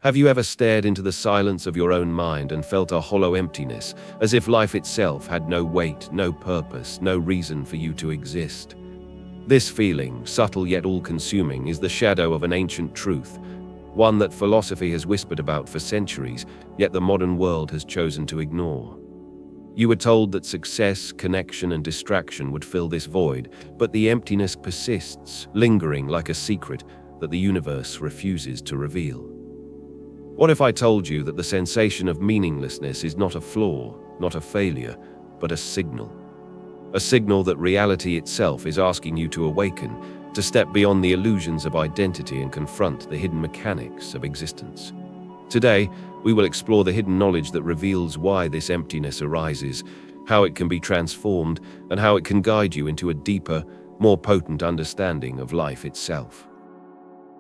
Have you ever stared into the silence of your own mind and felt a hollow emptiness, as if life itself had no weight, no purpose, no reason for you to exist? This feeling, subtle yet all-consuming, is the shadow of an ancient truth, one that philosophy has whispered about for centuries, yet the modern world has chosen to ignore. You were told that success, connection, and distraction would fill this void, but the emptiness persists, lingering like a secret that the universe refuses to reveal. What if I told you that the sensation of meaninglessness is not a flaw, not a failure, but a signal? A signal that reality itself is asking you to awaken, to step beyond the illusions of identity and confront the hidden mechanics of existence. Today, we will explore the hidden knowledge that reveals why this emptiness arises, how it can be transformed, and how it can guide you into a deeper, more potent understanding of life itself.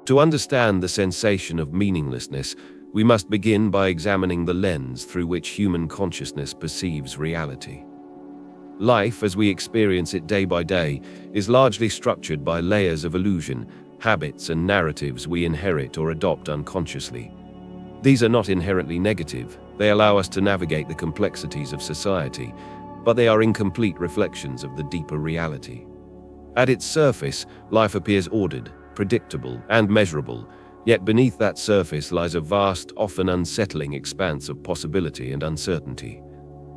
To understand the sensation of meaninglessness, we must begin by examining the lens through which human consciousness perceives reality. Life, as we experience it day by day, is largely structured by layers of illusion, habits, and narratives we inherit or adopt unconsciously. These are not inherently negative. They allow us to navigate the complexities of society, but they are incomplete reflections of the deeper reality. At its surface, life appears ordered, predictable, and measurable, yet beneath that surface lies a vast, often unsettling expanse of possibility and uncertainty.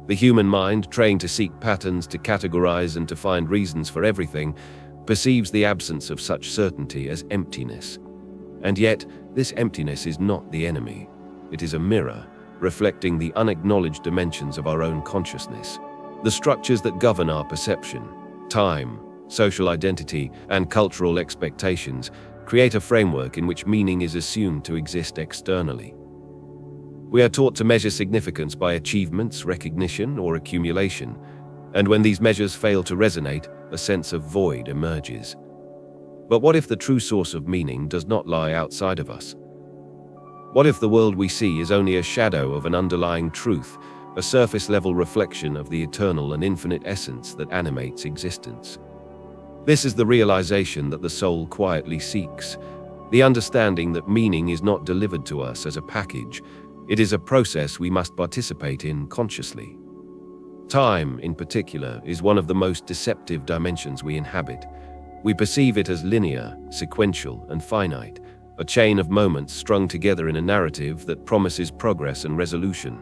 The human mind, trained to seek patterns, to categorize, and to find reasons for everything, perceives the absence of such certainty as emptiness. And yet, this emptiness is not the enemy. It is a mirror, reflecting the unacknowledged dimensions of our own consciousness. The structures that govern our perception, time, social identity, and cultural expectations create a framework in which meaning is assumed to exist externally. We are taught to measure significance by achievements, recognition, or accumulation, and when these measures fail to resonate, a sense of void emerges. But what if the true source of meaning does not lie outside of us? What if the world we see is only a shadow of an underlying truth, a surface-level reflection of the eternal and infinite essence that animates existence? This is the realization that the soul quietly seeks, the understanding that meaning is not delivered to us as a package. It is a process we must participate in consciously. Time, in particular, is one of the most deceptive dimensions we inhabit. We perceive it as linear, sequential, and finite, a chain of moments strung together in a narrative that promises progress and resolution.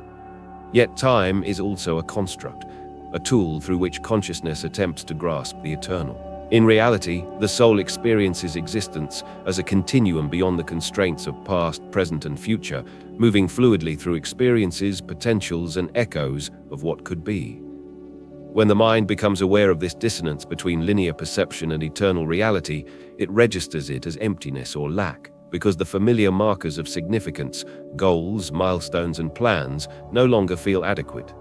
Yet time is also a construct, a tool through which consciousness attempts to grasp the eternal. In reality, the soul experiences existence as a continuum beyond the constraints of past, present, and future, moving fluidly through experiences, potentials, and echoes of what could be. When the mind becomes aware of this dissonance between linear perception and eternal reality, it registers it as emptiness or lack, because the familiar markers of significance, goals, milestones, and plans no longer feel adequate.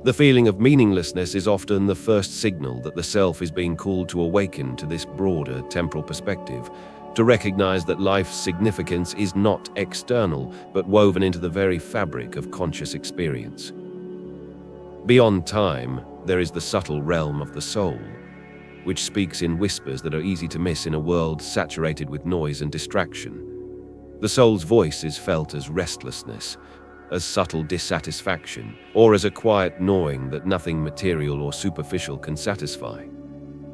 The feeling of meaninglessness is often the first signal that the self is being called to awaken to this broader temporal perspective, to recognize that life's significance is not external, but woven into the very fabric of conscious experience. Beyond time, there is the subtle realm of the soul, which speaks in whispers that are easy to miss in a world saturated with noise and distraction. The soul's voice is felt as restlessness, as subtle dissatisfaction, or as a quiet gnawing that nothing material or superficial can satisfy.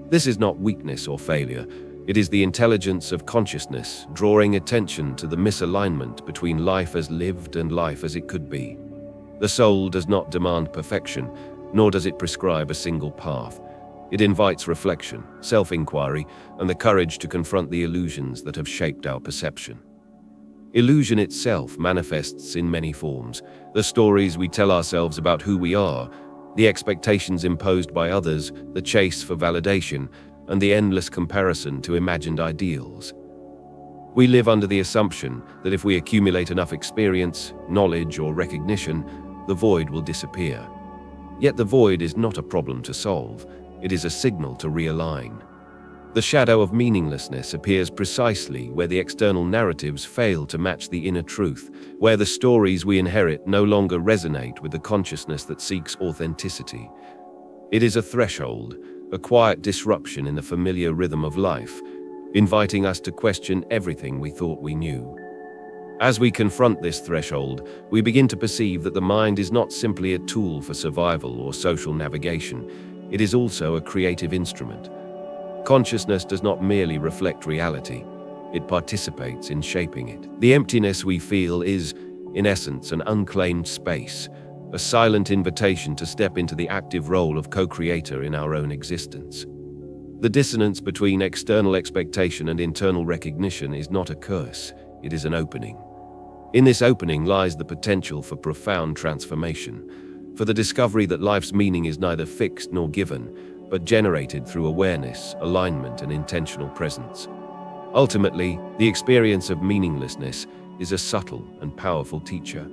This is not weakness or failure. It is the intelligence of consciousness, drawing attention to the misalignment between life as lived and life as it could be. The soul does not demand perfection, nor does it prescribe a single path. It invites reflection, self-inquiry, and the courage to confront the illusions that have shaped our perception. Illusion itself manifests in many forms: the stories we tell ourselves about who we are, the expectations imposed by others, the chase for validation, and the endless comparison to imagined ideals. We live under the assumption that if we accumulate enough experience, knowledge, or recognition, the void will disappear. Yet the void is not a problem to solve. It is a signal to realign. The shadow of meaninglessness appears precisely where the external narratives fail to match the inner truth, where the stories we inherit no longer resonate with the consciousness that seeks authenticity. It is a threshold, a quiet disruption in the familiar rhythm of life, inviting us to question everything we thought we knew. As we confront this threshold, we begin to perceive that the mind is not simply a tool for survival or social navigation. It is also a creative instrument. Consciousness does not merely reflect reality, it participates in shaping it. The emptiness we feel is, in essence, an unclaimed space, a silent invitation to step into the active role of co-creator in our own existence. The dissonance between external expectation and internal recognition is not a curse, it is an opening. In this opening lies the potential for profound transformation, for the discovery that life's meaning is neither fixed nor given, but generated through awareness, alignment, and intentional presence. Ultimately, the experience of meaninglessness is a subtle and powerful teacher.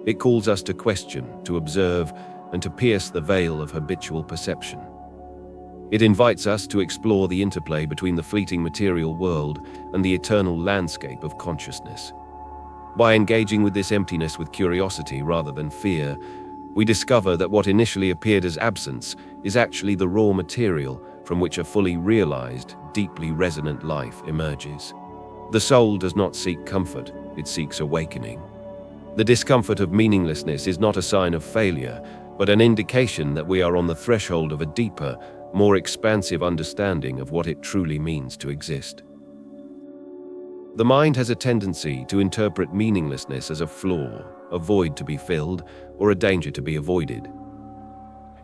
It calls us to question, to observe, and to pierce the veil of habitual perception. It invites us to explore the interplay between the fleeting material world and the eternal landscape of consciousness. By engaging with this emptiness with curiosity rather than fear, we discover that what initially appeared as absence is actually the raw material from which a fully realized, deeply resonant life emerges. The soul does not seek comfort, it seeks awakening. The discomfort of meaninglessness is not a sign of failure, but an indication that we are on the threshold of a deeper, more expansive understanding of what it truly means to exist. The mind has a tendency to interpret meaninglessness as a flaw, a void to be filled, or a danger to be avoided.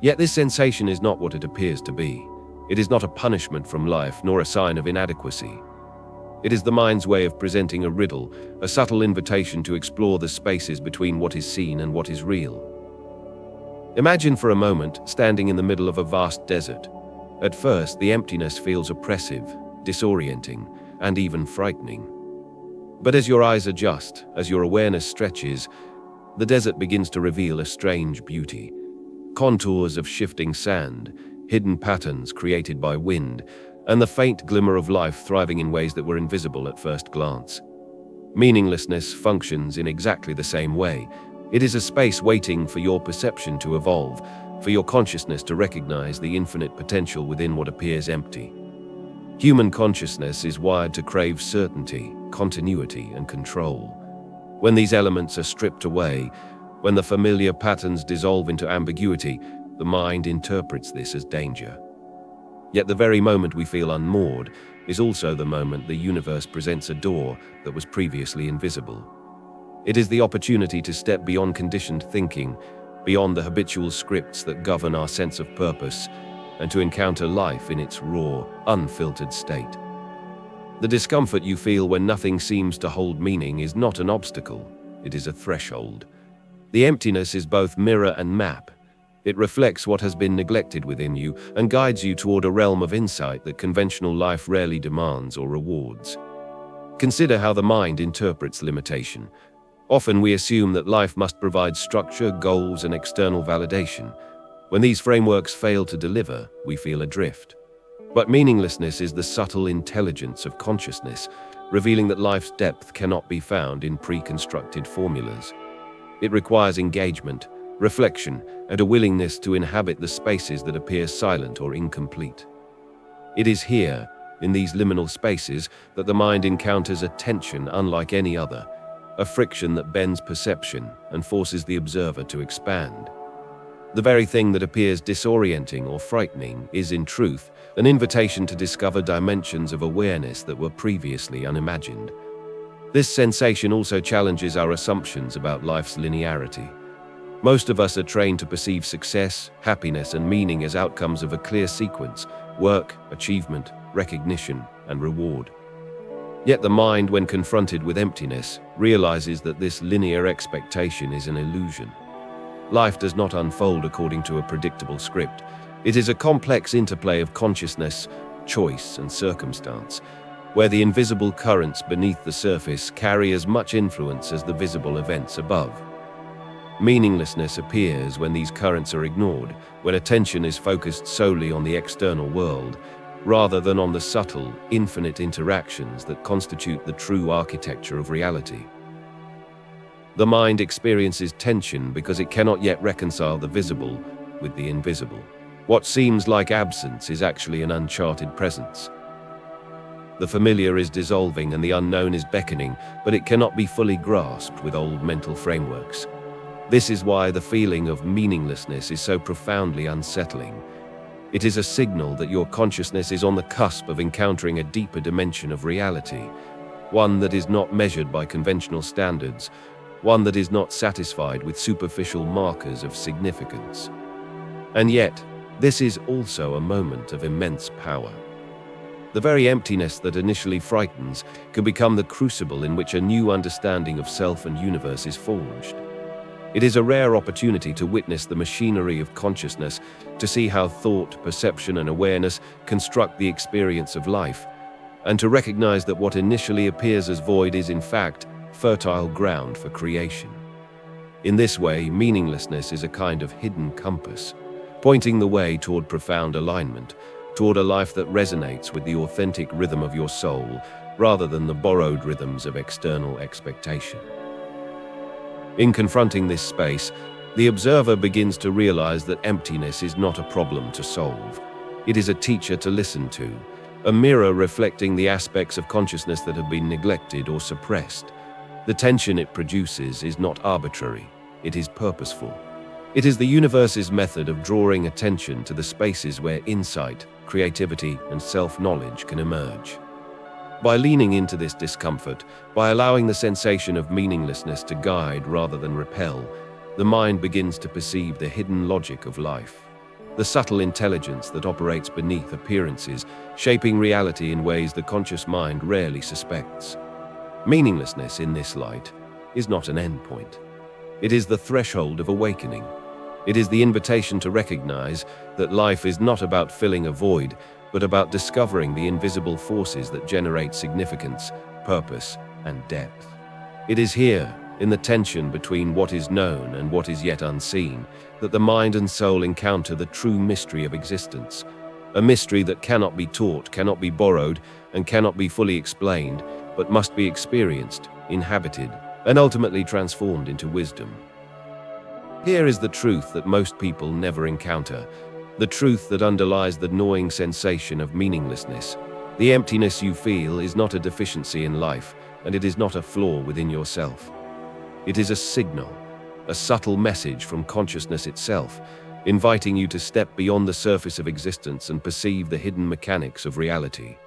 Yet this sensation is not what it appears to be. It is not a punishment from life, nor a sign of inadequacy. It is the mind's way of presenting a riddle, a subtle invitation to explore the spaces between what is seen and what is real. Imagine for a moment standing in the middle of a vast desert. At first, the emptiness feels oppressive, disorienting, and even frightening. But as your eyes adjust, as your awareness stretches, the desert begins to reveal a strange beauty. Contours of shifting sand, hidden patterns created by wind, and the faint glimmer of life thriving in ways that were invisible at first glance. Meaninglessness functions in exactly the same way. It is a space waiting for your perception to evolve, for your consciousness to recognize the infinite potential within what appears empty. Human consciousness is wired to crave certainty, continuity, and control. When these elements are stripped away, when the familiar patterns dissolve into ambiguity, the mind interprets this as danger. Yet the very moment we feel unmoored is also the moment the universe presents a door that was previously invisible. It is the opportunity to step beyond conditioned thinking, beyond the habitual scripts that govern our sense of purpose, and to encounter life in its raw, unfiltered state. The discomfort you feel when nothing seems to hold meaning is not an obstacle, it is a threshold. The emptiness is both mirror and map. It reflects what has been neglected within you and guides you toward a realm of insight that conventional life rarely demands or rewards. Consider how the mind interprets limitation. Often we assume that life must provide structure, goals, and external validation. When these frameworks fail to deliver, we feel adrift. But meaninglessness is the subtle intelligence of consciousness, revealing that life's depth cannot be found in pre-constructed formulas. It requires engagement, reflection, and a willingness to inhabit the spaces that appear silent or incomplete. It is here, in these liminal spaces, that the mind encounters a tension unlike any other, a friction that bends perception and forces the observer to expand. The very thing that appears disorienting or frightening is, in truth, an invitation to discover dimensions of awareness that were previously unimagined. This sensation also challenges our assumptions about life's linearity. Most of us are trained to perceive success, happiness, and meaning as outcomes of a clear sequence: work, achievement, recognition, and reward. Yet the mind, when confronted with emptiness, realizes that this linear expectation is an illusion. Life does not unfold according to a predictable script. It is a complex interplay of consciousness, choice, and circumstance, where the invisible currents beneath the surface carry as much influence as the visible events above. Meaninglessness appears when these currents are ignored, when attention is focused solely on the external world, rather than on the subtle, infinite interactions that constitute the true architecture of reality. The mind experiences tension because it cannot yet reconcile the visible with the invisible. What seems like absence is actually an uncharted presence. The familiar is dissolving and the unknown is beckoning, but it cannot be fully grasped with old mental frameworks. This is why the feeling of meaninglessness is so profoundly unsettling. It is a signal that your consciousness is on the cusp of encountering a deeper dimension of reality, one that is not measured by conventional standards, one that is not satisfied with superficial markers of significance. And yet, this is also a moment of immense power. The very emptiness that initially frightens can become the crucible in which a new understanding of self and universe is forged. It is a rare opportunity to witness the machinery of consciousness, to see how thought, perception, and awareness construct the experience of life, and to recognize that what initially appears as void is in fact fertile ground for creation. In this way, meaninglessness is a kind of hidden compass, pointing the way toward profound alignment, toward a life that resonates with the authentic rhythm of your soul, rather than the borrowed rhythms of external expectation. In confronting this space, the observer begins to realize that emptiness is not a problem to solve. It is a teacher to listen to, a mirror reflecting the aspects of consciousness that have been neglected or suppressed. The tension it produces is not arbitrary, it is purposeful. It is the universe's method of drawing attention to the spaces where insight, creativity, and self-knowledge can emerge. By leaning into this discomfort, by allowing the sensation of meaninglessness to guide rather than repel, the mind begins to perceive the hidden logic of life, the subtle intelligence that operates beneath appearances, shaping reality in ways the conscious mind rarely suspects. Meaninglessness, in this light, is not an endpoint. It is the threshold of awakening. It is the invitation to recognize that life is not about filling a void, but about discovering the invisible forces that generate significance, purpose, and depth. It is here, in the tension between what is known and what is yet unseen, that the mind and soul encounter the true mystery of existence, a mystery that cannot be taught, cannot be borrowed, and cannot be fully explained, but must be experienced, inhabited, and ultimately transformed into wisdom. Here is the truth that most people never encounter, the truth that underlies the gnawing sensation of meaninglessness. The emptiness you feel is not a deficiency in life, and it is not a flaw within yourself. It is a signal, a subtle message from consciousness itself, inviting you to step beyond the surface of existence and perceive the hidden mechanics of reality.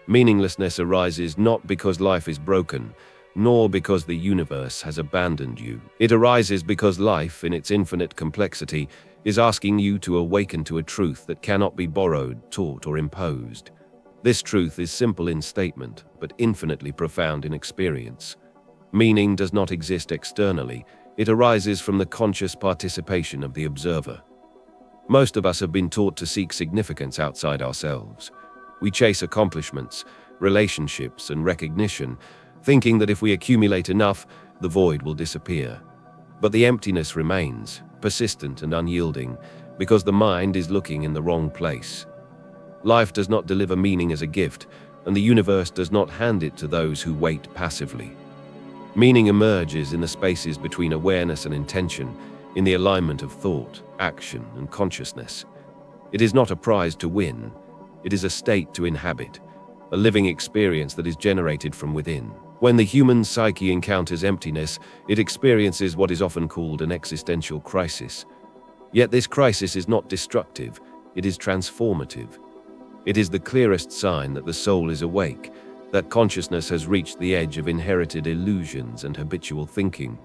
Meaninglessness arises not because life is broken, nor because the universe has abandoned you. It arises because life, in its infinite complexity, is asking you to awaken to a truth that cannot be borrowed, taught, or imposed. This truth is simple in statement, but infinitely profound in experience. Meaning does not exist externally, it arises from the conscious participation of the observer. Most of us have been taught to seek significance outside ourselves. We chase accomplishments, relationships, and recognition, thinking that if we accumulate enough, the void will disappear. But the emptiness remains, persistent and unyielding, because the mind is looking in the wrong place. Life does not deliver meaning as a gift, and the universe does not hand it to those who wait passively. Meaning emerges in the spaces between awareness and intention, in the alignment of thought, action, and consciousness. It is not a prize to win, it is a state to inhabit, a living experience that is generated from within. When the human psyche encounters emptiness, it experiences what is often called an existential crisis. Yet this crisis is not destructive, it is transformative. It is the clearest sign that the soul is awake, that consciousness has reached the edge of inherited illusions and habitual thinking.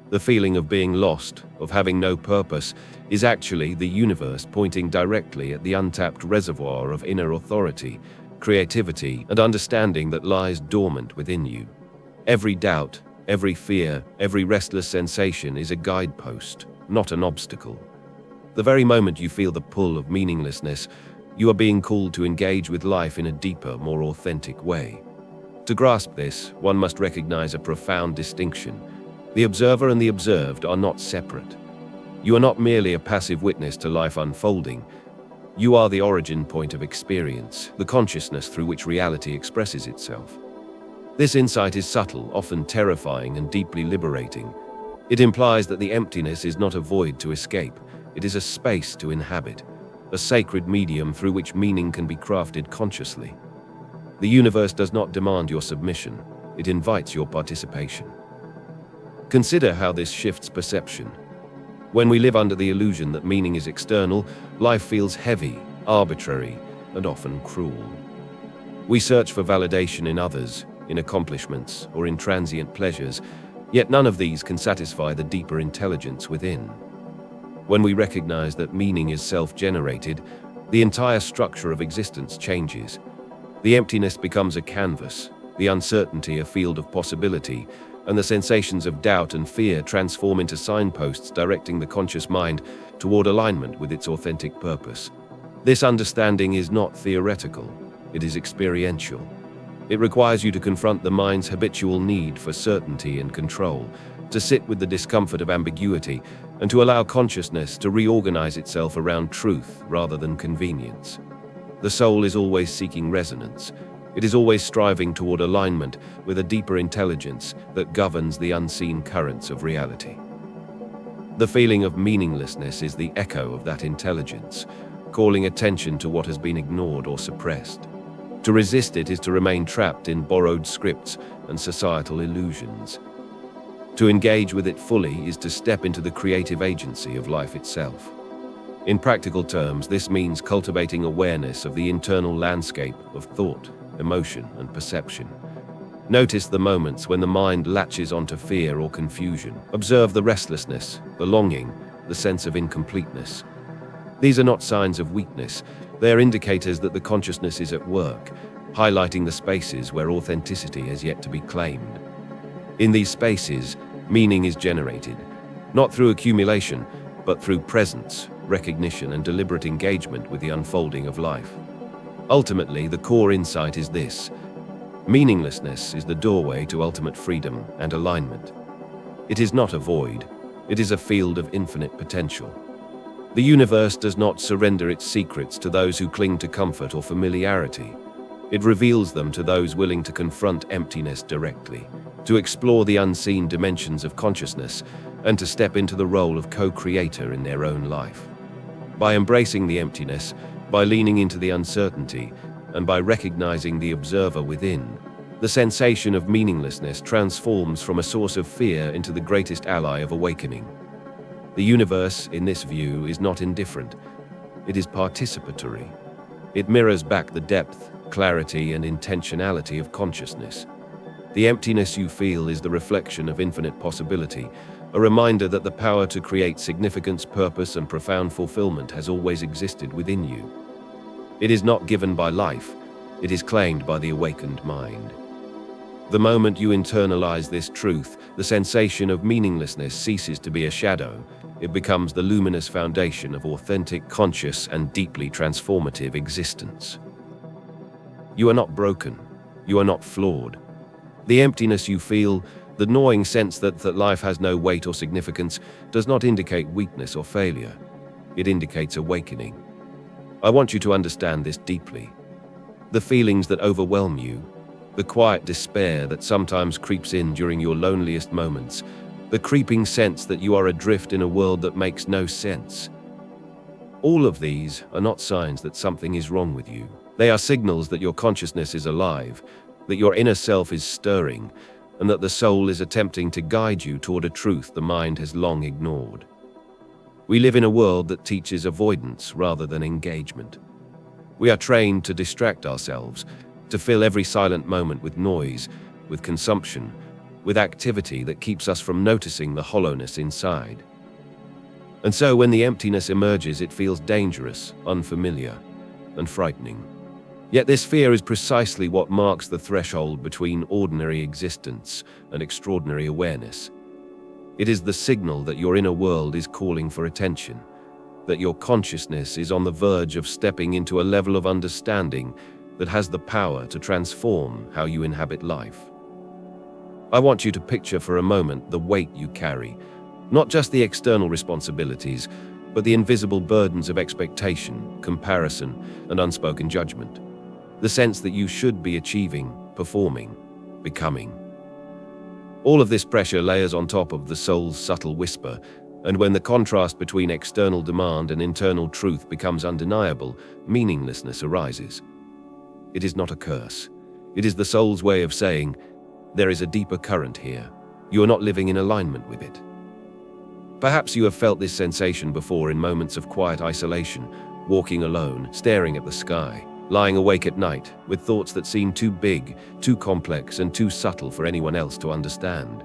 The feeling of being lost, of having no purpose, is actually the universe pointing directly at the untapped reservoir of inner authority, creativity, and understanding that lies dormant within you. Every doubt, every fear, every restless sensation is a guidepost, not an obstacle. The very moment you feel the pull of meaninglessness, you are being called to engage with life in a deeper, more authentic way. To grasp this, one must recognize a profound distinction. The observer and the observed are not separate. You are not merely a passive witness to life unfolding. You are the origin point of experience, the consciousness through which reality expresses itself. This insight is subtle, often terrifying, and deeply liberating. It implies that the emptiness is not a void to escape, it is a space to inhabit, a sacred medium through which meaning can be crafted consciously. The universe does not demand your submission, it invites your participation. Consider how this shifts perception. When we live under the illusion that meaning is external, life feels heavy, arbitrary, and often cruel. We search for validation in others, in accomplishments, or in transient pleasures, yet none of these can satisfy the deeper intelligence within. When we recognize that meaning is self-generated, the entire structure of existence changes. The emptiness becomes a canvas, the uncertainty a field of possibility, and the sensations of doubt and fear transform into signposts directing the conscious mind toward alignment with its authentic purpose. This understanding is not theoretical, it is experiential. It requires you to confront the mind's habitual need for certainty and control, to sit with the discomfort of ambiguity, and to allow consciousness to reorganize itself around truth rather than convenience. The soul is always seeking resonance. It is always striving toward alignment with a deeper intelligence that governs the unseen currents of reality. The feeling of meaninglessness is the echo of that intelligence, calling attention to what has been ignored or suppressed. To resist it is to remain trapped in borrowed scripts and societal illusions. To engage with it fully is to step into the creative agency of life itself. In practical terms, this means cultivating awareness of the internal landscape of thought, emotion, and perception. Notice the moments when the mind latches onto fear or confusion. Observe the restlessness, the longing, the sense of incompleteness. These are not signs of weakness, they are indicators that the consciousness is at work, highlighting the spaces where authenticity has yet to be claimed. In these spaces, meaning is generated, not through accumulation, but through presence, recognition, and deliberate engagement with the unfolding of life. Ultimately, the core insight is this: meaninglessness is the doorway to ultimate freedom and alignment. It is not a void, it is a field of infinite potential. The universe does not surrender its secrets to those who cling to comfort or familiarity. It reveals them to those willing to confront emptiness directly, to explore the unseen dimensions of consciousness, and to step into the role of co-creator in their own life. By embracing the emptiness, by leaning into the uncertainty, and by recognizing the observer within, the sensation of meaninglessness transforms from a source of fear into the greatest ally of awakening. The universe, in this view, is not indifferent. It is participatory. It mirrors back the depth, clarity, and intentionality of consciousness. The emptiness you feel is the reflection of infinite possibility, a reminder that the power to create significance, purpose, and profound fulfillment has always existed within you. It is not given by life, it is claimed by the awakened mind. The moment you internalize this truth, the sensation of meaninglessness ceases to be a shadow. It becomes the luminous foundation of authentic, conscious, and deeply transformative existence. You are not broken. You are not flawed. The emptiness you feel, the gnawing sense that life has no weight or significance, does not indicate weakness or failure. It indicates awakening. I want you to understand this deeply. The feelings that overwhelm you, the quiet despair that sometimes creeps in during your loneliest moments, the creeping sense that you are adrift in a world that makes no sense. All of these are not signs that something is wrong with you. They are signals that your consciousness is alive, that your inner self is stirring, and that the soul is attempting to guide you toward a truth the mind has long ignored. We live in a world that teaches avoidance rather than engagement. We are trained to distract ourselves, to fill every silent moment with noise, with consumption, with activity that keeps us from noticing the hollowness inside. And so when the emptiness emerges, it feels dangerous, unfamiliar, and frightening. Yet this fear is precisely what marks the threshold between ordinary existence and extraordinary awareness. It is the signal that your inner world is calling for attention, that your consciousness is on the verge of stepping into a level of understanding that has the power to transform how you inhabit life. I want you to picture for a moment the weight you carry, not just the external responsibilities, but the invisible burdens of expectation, comparison, and unspoken judgment. The sense that you should be achieving, performing, becoming. All of this pressure layers on top of the soul's subtle whisper, and when the contrast between external demand and internal truth becomes undeniable, meaninglessness arises. It is not a curse. It is the soul's way of saying, there is a deeper current here. You are not living in alignment with it. Perhaps you have felt this sensation before in moments of quiet isolation, walking alone, staring at the sky, lying awake at night, with thoughts that seem too big, too complex, and too subtle for anyone else to understand.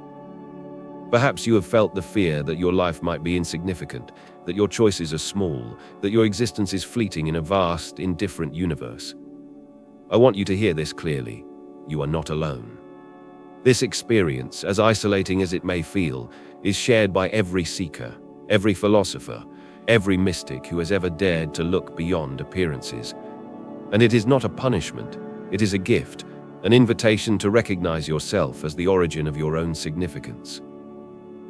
Perhaps you have felt the fear that your life might be insignificant, that your choices are small, that your existence is fleeting in a vast, indifferent universe. I want you to hear this clearly. You are not alone. This experience, as isolating as it may feel, is shared by every seeker, every philosopher, every mystic who has ever dared to look beyond appearances. And it is not a punishment, it is a gift, an invitation to recognize yourself as the origin of your own significance.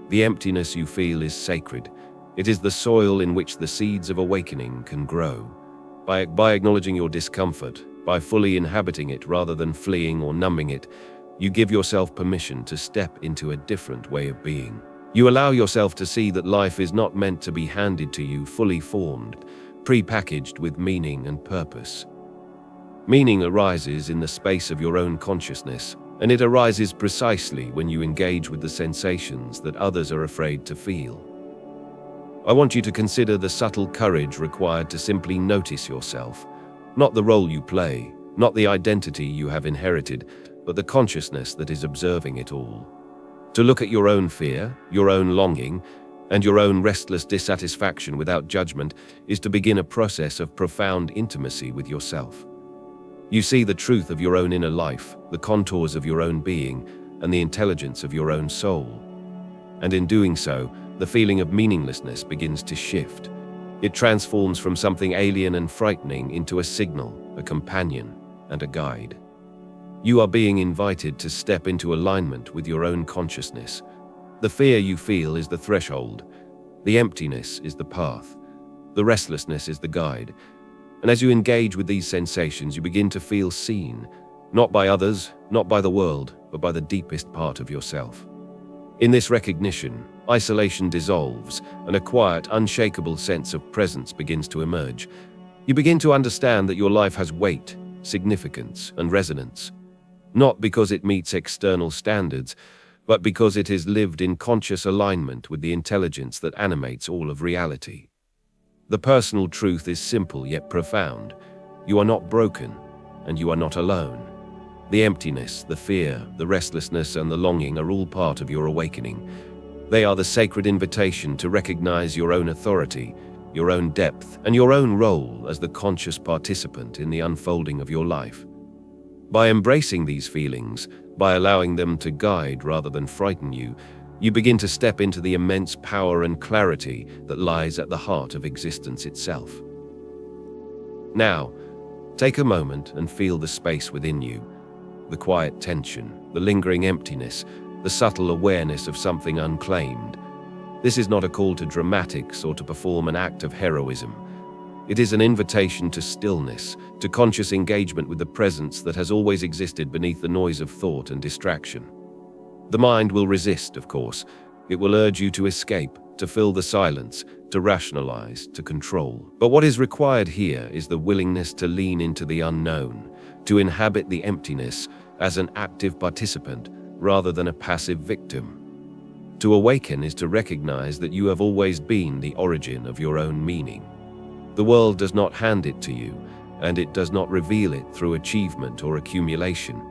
The emptiness you feel is sacred. It is the soil in which the seeds of awakening can grow. By acknowledging your discomfort, by fully inhabiting it rather than fleeing or numbing it, you give yourself permission to step into a different way of being. You allow yourself to see that life is not meant to be handed to you fully formed, pre-packaged with meaning and purpose. Meaning arises in the space of your own consciousness, and it arises precisely when you engage with the sensations that others are afraid to feel. I want you to consider the subtle courage required to simply notice yourself, not the role you play, not the identity you have inherited, but the consciousness that is observing it all. To look at your own fear, your own longing, and your own restless dissatisfaction without judgment is to begin a process of profound intimacy with yourself. You see the truth of your own inner life, the contours of your own being, and the intelligence of your own soul. And in doing so, the feeling of meaninglessness begins to shift. It transforms from something alien and frightening into a signal, a companion, and a guide. You are being invited to step into alignment with your own consciousness. The fear you feel is the threshold. The emptiness is the path. The restlessness is the guide. And as you engage with these sensations, you begin to feel seen, not by others, not by the world, but by the deepest part of yourself. In this recognition, isolation dissolves, and a quiet, unshakable sense of presence begins to emerge. You begin to understand that your life has weight, significance, and resonance, not because it meets external standards, but because it is lived in conscious alignment with the intelligence that animates all of reality. The personal truth is simple yet profound. You are not broken, and you are not alone. The emptiness, the fear, the restlessness, and the longing are all part of your awakening. They are the sacred invitation to recognize your own authority, your own depth, and your own role as the conscious participant in the unfolding of your life. By embracing these feelings, by allowing them to guide rather than frighten you, you begin to step into the immense power and clarity that lies at the heart of existence itself. Now, take a moment and feel the space within you, the quiet tension, the lingering emptiness, the subtle awareness of something unclaimed. This is not a call to dramatics or to perform an act of heroism. It is an invitation to stillness, to conscious engagement with the presence that has always existed beneath the noise of thought and distraction. The mind will resist, of course. It will urge you to escape, to fill the silence, to rationalize, to control. But what is required here is the willingness to lean into the unknown, to inhabit the emptiness as an active participant rather than a passive victim. To awaken is to recognize that you have always been the origin of your own meaning. The world does not hand it to you, and it does not reveal it through achievement or accumulation.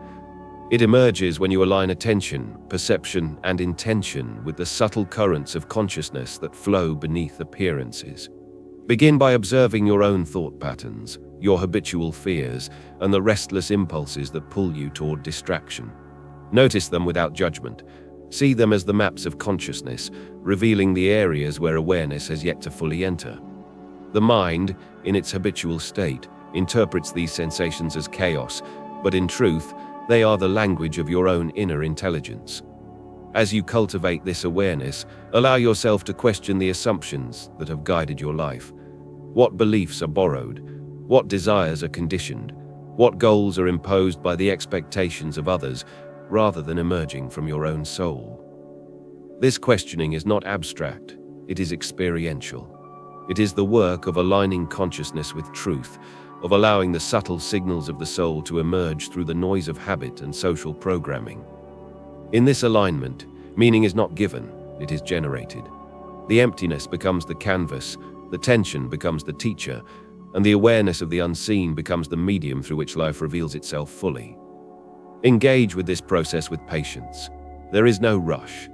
It emerges when you align attention, perception, and intention with the subtle currents of consciousness that flow beneath appearances. Begin by observing your own thought patterns, your habitual fears, and the restless impulses that pull you toward distraction. Notice them without judgment. See them as the maps of consciousness, revealing the areas where awareness has yet to fully enter. The mind, in its habitual state, interprets these sensations as chaos, but in truth, they are the language of your own inner intelligence. As you cultivate this awareness, allow yourself to question the assumptions that have guided your life. What beliefs are borrowed? What desires are conditioned? What goals are imposed by the expectations of others, rather than emerging from your own soul? This questioning is not abstract, it is experiential. It is the work of aligning consciousness with truth, of allowing the subtle signals of the soul to emerge through the noise of habit and social programming. In this alignment, meaning is not given, it is generated. The emptiness becomes the canvas, the tension becomes the teacher, and the awareness of the unseen becomes the medium through which life reveals itself fully. Engage with this process with patience. There is no rush.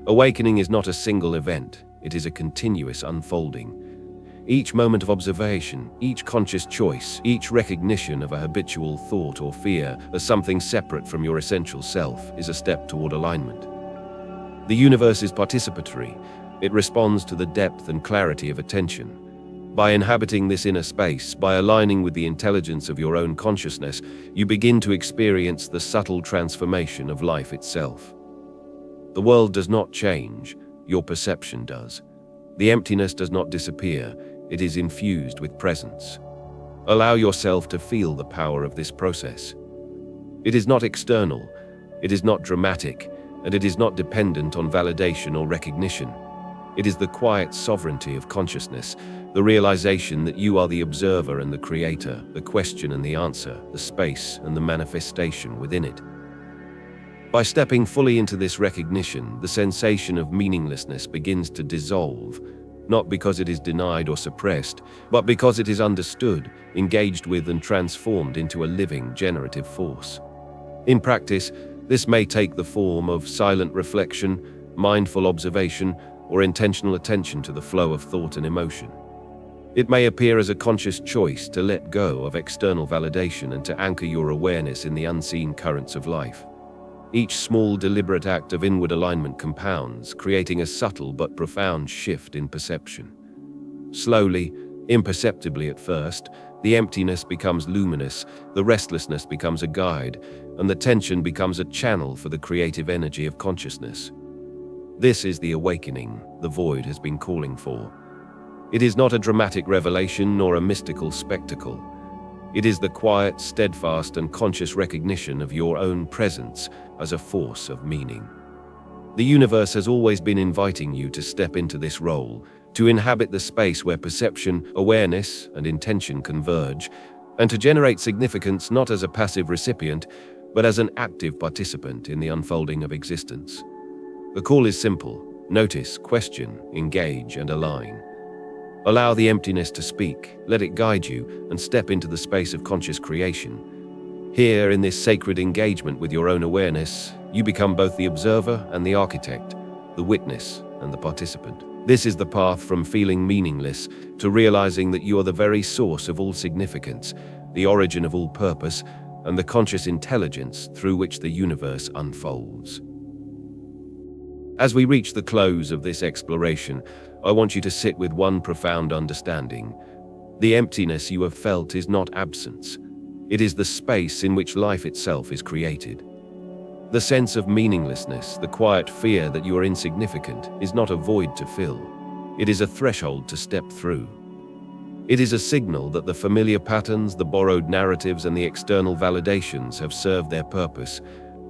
Awakening is not a single event, it is a continuous unfolding. Each moment of observation, each conscious choice, each recognition of a habitual thought or fear as something separate from your essential self is a step toward alignment. The universe is participatory. It responds to the depth and clarity of attention. By inhabiting this inner space, by aligning with the intelligence of your own consciousness, you begin to experience the subtle transformation of life itself. The world does not change, your perception does. The emptiness does not disappear, it is infused with presence. Allow yourself to feel the power of this process. It is not external, it is not dramatic, and it is not dependent on validation or recognition. It is the quiet sovereignty of consciousness, the realization that you are the observer and the creator, the question and the answer, the space and the manifestation within it. By stepping fully into this recognition, the sensation of meaninglessness begins to dissolve, not because it is denied or suppressed, but because it is understood, engaged with, and transformed into a living, generative force. In practice, this may take the form of silent reflection, mindful observation, or intentional attention to the flow of thought and emotion. It may appear as a conscious choice to let go of external validation and to anchor your awareness in the unseen currents of life. Each small, deliberate act of inward alignment compounds, creating a subtle but profound shift in perception. Slowly, imperceptibly at first, the emptiness becomes luminous, the restlessness becomes a guide, and the tension becomes a channel for the creative energy of consciousness. This is the awakening the void has been calling for. It is not a dramatic revelation nor a mystical spectacle. It is the quiet, steadfast, and conscious recognition of your own presence as a force of meaning. The universe has always been inviting you to step into this role, to inhabit the space where perception, awareness, and intention converge, and to generate significance not as a passive recipient, but as an active participant in the unfolding of existence. The call is simple: notice, question, engage, and align. Allow the emptiness to speak, let it guide you, and step into the space of conscious creation. Here, in this sacred engagement with your own awareness, you become both the observer and the architect, the witness and the participant. This is the path from feeling meaningless to realizing that you are the very source of all significance, the origin of all purpose, and the conscious intelligence through which the universe unfolds. As we reach the close of this exploration, I want you to sit with one profound understanding. The emptiness you have felt is not absence. It is the space in which life itself is created. The sense of meaninglessness, the quiet fear that you are insignificant, is not a void to fill. It is a threshold to step through. It is a signal that the familiar patterns, the borrowed narratives, and the external validations have served their purpose,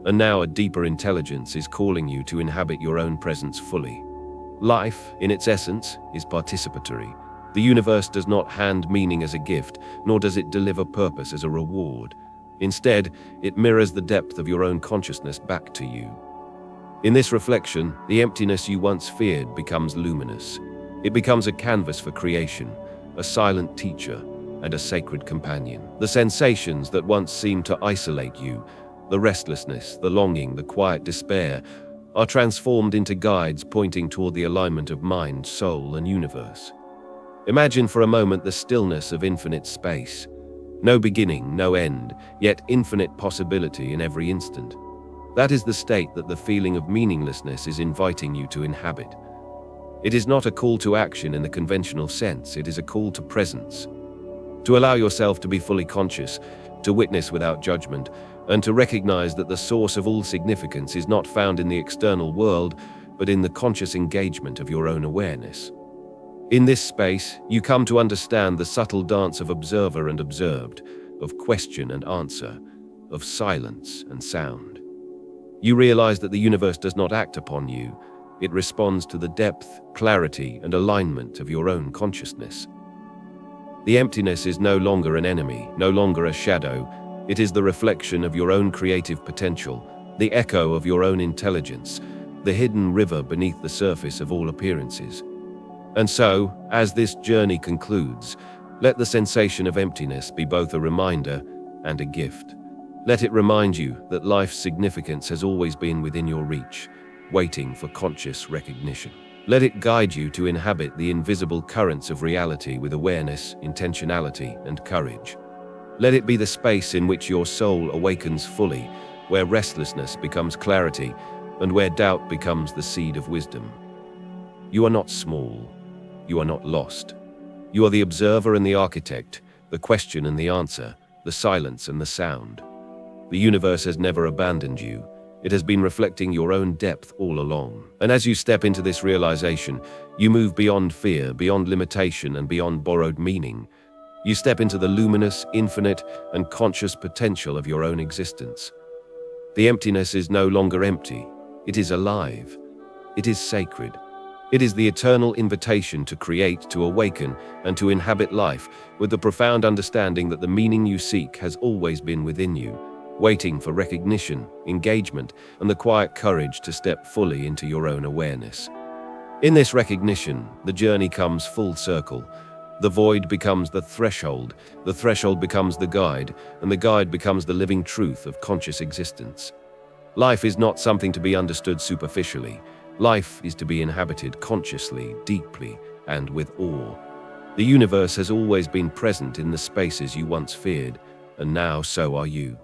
and now a deeper intelligence is calling you to inhabit your own presence fully. Life, in its essence, is participatory. The universe does not hand meaning as a gift, nor does it deliver purpose as a reward. Instead, it mirrors the depth of your own consciousness back to you. In this reflection, the emptiness you once feared becomes luminous. It becomes a canvas for creation, a silent teacher, and a sacred companion. The sensations that once seemed to isolate you, the restlessness, the longing, the quiet despair, are transformed into guides pointing toward the alignment of mind, soul, and universe. Imagine for a moment the stillness of infinite space. No beginning, no end, yet infinite possibility in every instant. That is the state that the feeling of meaninglessness is inviting you to inhabit. It is not a call to action in the conventional sense, it is a call to presence. To allow yourself to be fully conscious, to witness without judgment, and to recognize that the source of all significance is not found in the external world, but in the conscious engagement of your own awareness. In this space, you come to understand the subtle dance of observer and observed, of question and answer, of silence and sound. You realize that the universe does not act upon you, it responds to the depth, clarity, and alignment of your own consciousness. The emptiness is no longer an enemy, no longer a shadow. It is the reflection of your own creative potential, the echo of your own intelligence, the hidden river beneath the surface of all appearances. And so, as this journey concludes, let the sensation of emptiness be both a reminder and a gift. Let it remind you that life's significance has always been within your reach, waiting for conscious recognition. Let it guide you to inhabit the invisible currents of reality with awareness, intentionality, and courage. Let it be the space in which your soul awakens fully, where restlessness becomes clarity, and where doubt becomes the seed of wisdom. You are not small. You are not lost. You are the observer and the architect, the question and the answer, the silence and the sound. The universe has never abandoned you. It has been reflecting your own depth all along. And as you step into this realization, you move beyond fear, beyond limitation, and beyond borrowed meaning. You step into the luminous, infinite, and conscious potential of your own existence. The emptiness is no longer empty. It is alive. It is sacred. It is the eternal invitation to create, to awaken, and to inhabit life with the profound understanding that the meaning you seek has always been within you, waiting for recognition, engagement, and the quiet courage to step fully into your own awareness. In this recognition, the journey comes full circle. The void becomes the threshold becomes the guide, and the guide becomes the living truth of conscious existence. Life is not something to be understood superficially. Life is to be inhabited consciously, deeply, and with awe. The universe has always been present in the spaces you once feared, and now so are you.